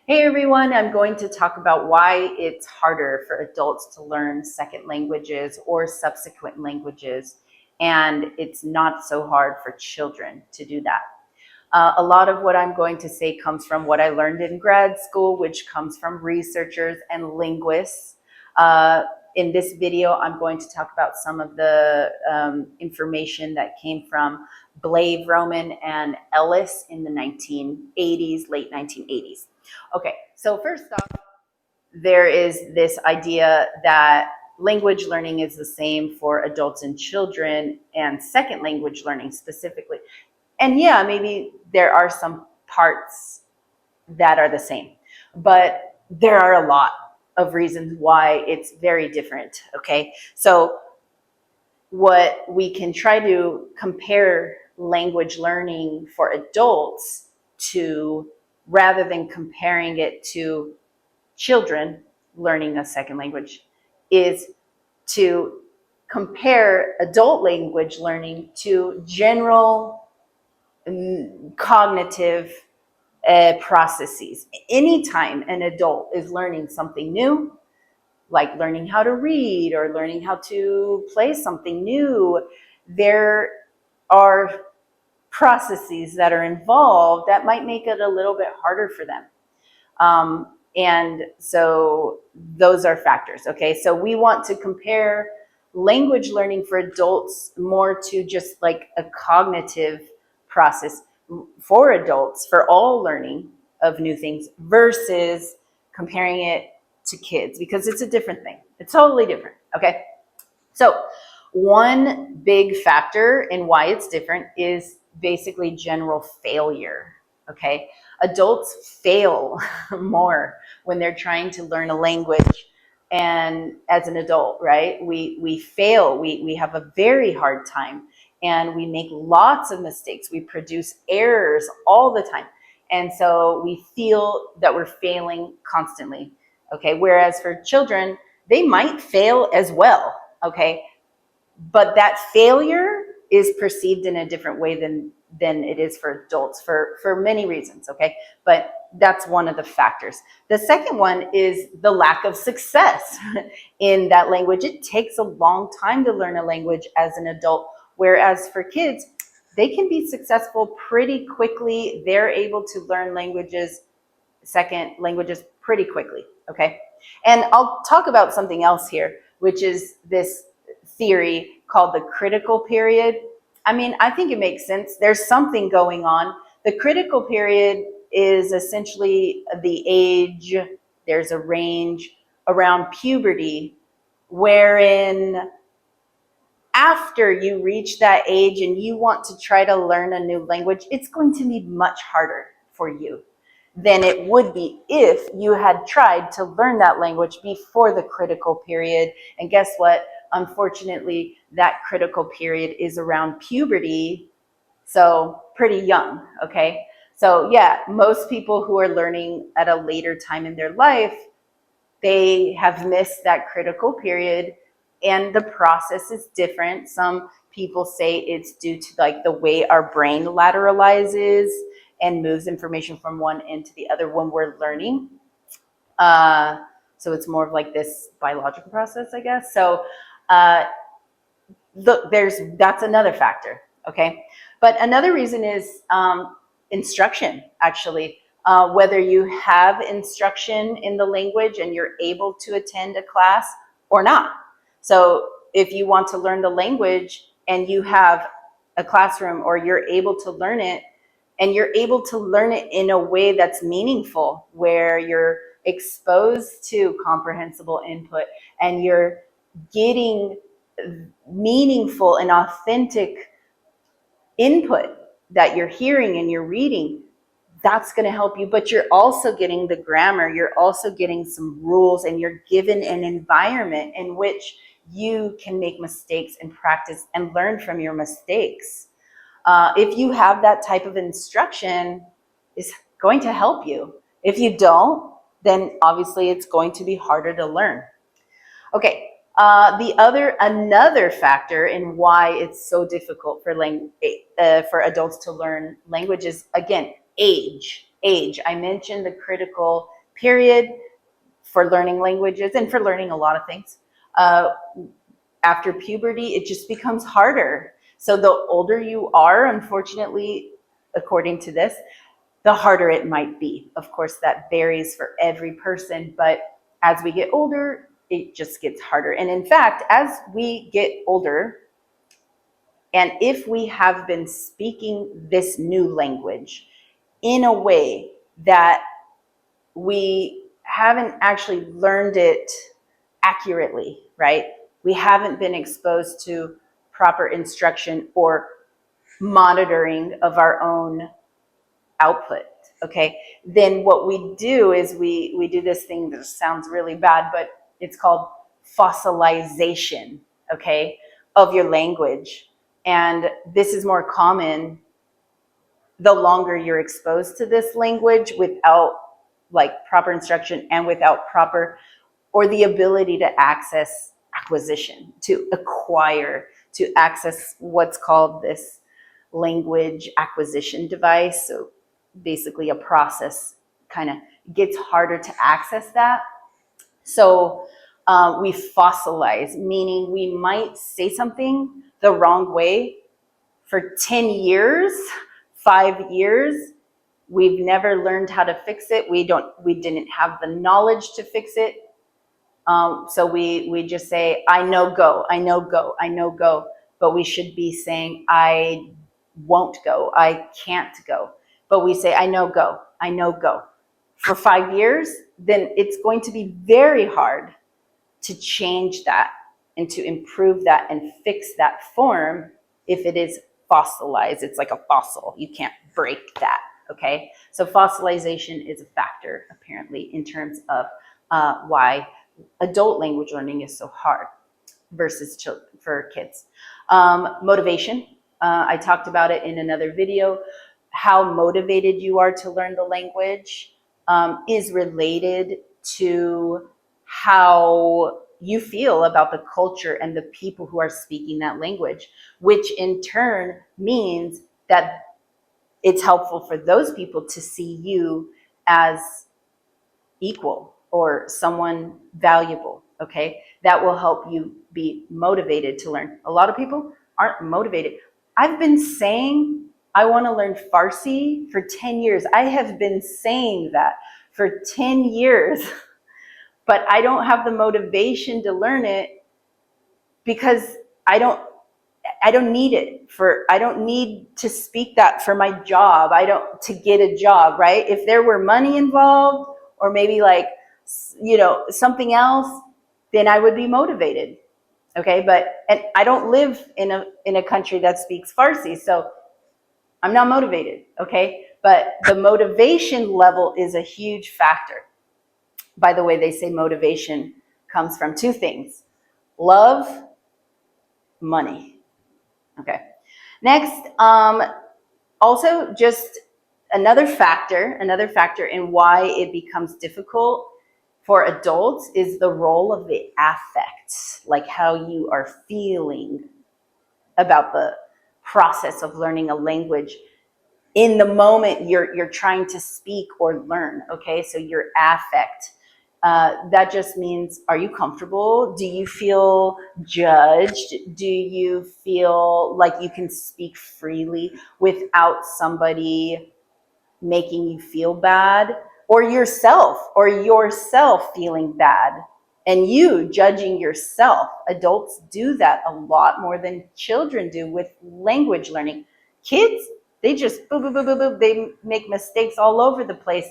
Hey everyone, I'm going to talk about why it's harder for adults to learn second languages or subsequent languages, and it's not so hard for children to do that. A lot of what I'm going to say comes from what I learned in grad school, which comes from researchers and linguists. In this video, I'm going to talk about some of the information that came from Blave, Roman, and Ellis in the 1980s, late 1980s. Okay, so first off, there is this idea that language learning is the same for adults and children, and second language learning specifically. And yeah, maybe there are some parts that are the same, but there are a lot of reasons why it's very different, okay? So what we can try to compare language learning for adults to, rather than comparing it to children learning a second language, is to compare adult language learning to general cognitive processes. Anytime an adult is learning something new, like learning how to read or learning how to play something new, there are processes that are involved that might make it a little bit harder for them. And so those are factors, okay? So we want to compare language learning for adults more to just like a cognitive process for adults, for all learning of new things, versus comparing it to kids, because it's a different thing. It's totally different, okay? So one big factor in why it's different is basically general failure, okay? Adults fail more when they're trying to learn a language, and as an adult, right? We fail, we have a very hard time, and we make lots of mistakes. We produce errors all the time. And so we feel that we're failing constantly, okay? Whereas for children, they might fail as well, okay? But that failure is perceived in a different way than it is for adults for many reasons, okay? But that's one of the factors. The second one is the lack of success in that language. It takes a long time to learn a language as an adult, whereas for kids, they can be successful pretty quickly. They're able to learn second languages pretty quickly, okay? And I'll talk about something else here, which is this theory called the critical period. I mean, I think it makes sense. There's something going on. The critical period is essentially the age, there's a range around puberty, wherein after you reach that age and you want to try to learn a new language, it's going to be much harder for you than it would be if you had tried to learn that language before the critical period. And guess what? Unfortunately, that critical period is around puberty, so pretty young, okay? So yeah, most people who are learning at a later time in their life, they have missed that critical period, and the process is different. Some people say it's due to like the way our brain lateralizes and moves information from one end to the other when we're learning. So it's more of like this biological process, I guess. So that's another factor, okay? But another reason is instruction, actually. Whether you have instruction in the language and you're able to attend a class or not. So if you want to learn the language and you have a classroom, or you're able to learn it, and you're able to learn it in a way that's meaningful, where you're exposed to comprehensible input and you're getting meaningful and authentic input that you're hearing and you're reading, that's going to help you. But you're also getting the grammar, you're also getting some rules, and you're given an environment in which you can make mistakes and practice and learn from your mistakes. If you have that type of instruction, it's going to help you. If you don't, then obviously it's going to be harder to learn. Okay, another factor in why it's so difficult for adults to learn languages, again, age. I mentioned the critical period for learning languages and for learning a lot of things. After puberty, it just becomes harder. So the older you are, unfortunately, according to this, the harder it might be. Of course, that varies for every person, but as we get older, it just gets harder. And in fact, as we get older, and if we have been speaking this new language in a way that we haven't actually learned it accurately, right? We haven't been exposed to proper instruction or monitoring of our own output, okay? Then what we do is we do this thing that sounds really bad, but it's called fossilization, okay, of your language. And this is more common the longer you're exposed to this language without like proper instruction and without proper or the ability to access acquisition, to acquire, to access what's called this language acquisition device. So basically a process kind of gets harder to access that. So we fossilize, meaning we might say something the wrong way for 10 years, 5 years. We've never learned how to fix it. We didn't have the knowledge to fix it. So we just say, I know go, I know go, I know go. But we should be saying, I won't go, I can't go. But we say, I know go, I know go. For 5 years, then it's going to be very hard to change that and to improve that and fix that form if it is fossilized. It's like a fossil. You can't break that, okay? So fossilization is a factor, apparently, in terms of why adult language learning is so hard versus children, for kids. Motivation, I talked about it in another video. How motivated you are to learn the language is related to how you feel about the culture and the people who are speaking that language, which in turn means that it's helpful for those people to see you as equal or someone valuable, okay? That will help you be motivated to learn. A lot of people aren't motivated. I've been saying I want to learn Farsi for 10 years. I have been saying that for 10 years, but I don't have the motivation to learn it because I don't need it I don't need to speak that for my job. To get a job, right? If there were money involved or maybe like, something else, then I would be motivated. Okay. And I don't live in a country that speaks Farsi, so I'm not motivated. Okay. But the motivation level is a huge factor. By the way, they say motivation comes from two things: love, money. Okay. Next, also just another factor in why it becomes difficult for adults is the role of the affect, like how you are feeling about the process of learning a language in the moment you're trying to speak or learn. Okay, so your affect. That just means, are you comfortable? Do you feel judged? Do you feel like you can speak freely without somebody making you feel bad, or yourself feeling bad and you judging yourself? Adults do that a lot more than children do with language learning. Kids, they just boop, boop, boop, boop, boop. They make mistakes all over the place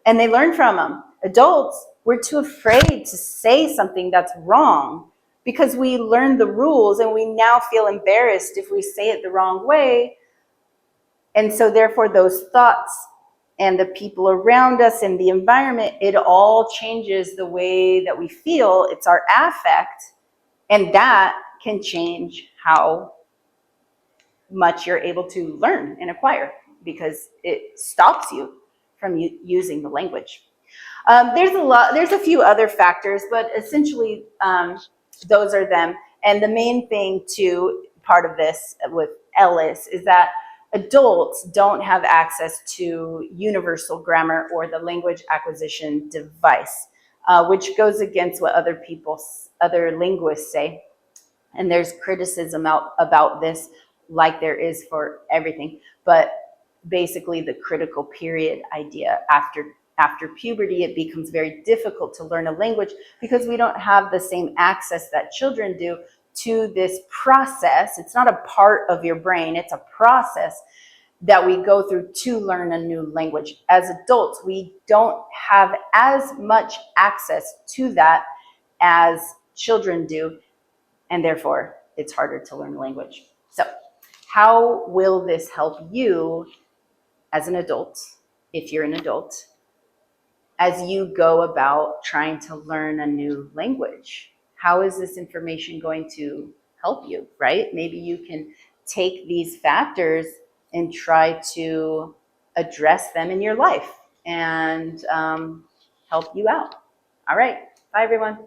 and they learn from them. Adults, we're too afraid to say something that's wrong because we learned the rules and we now feel embarrassed if we say it the wrong way. And so therefore those thoughts and the people around us and the environment, it all changes the way that we feel. It's our affect, and that can change how much you're able to learn and acquire because it stops you from using the language. There's a few other factors, but essentially those are them. And the main thing too, part of this with Ellis, is that Adults don't have access to universal grammar or the language acquisition device, which goes against what other linguists say. And there's criticism about this, like there is for everything. But basically, the critical period idea, after puberty, it becomes very difficult to learn a language because we don't have the same access that children do to this process. It's not a part of your brain, it's a process that we go through to learn a new language. As adults, we don't have as much access to that as children do, and therefore it's harder to learn a language. So how will this help you as an adult, if you're an adult, as you go about trying to learn a new language? How is this information going to help you, right? Maybe you can take these factors and try to address them in your life and help you out. All right. Bye, everyone.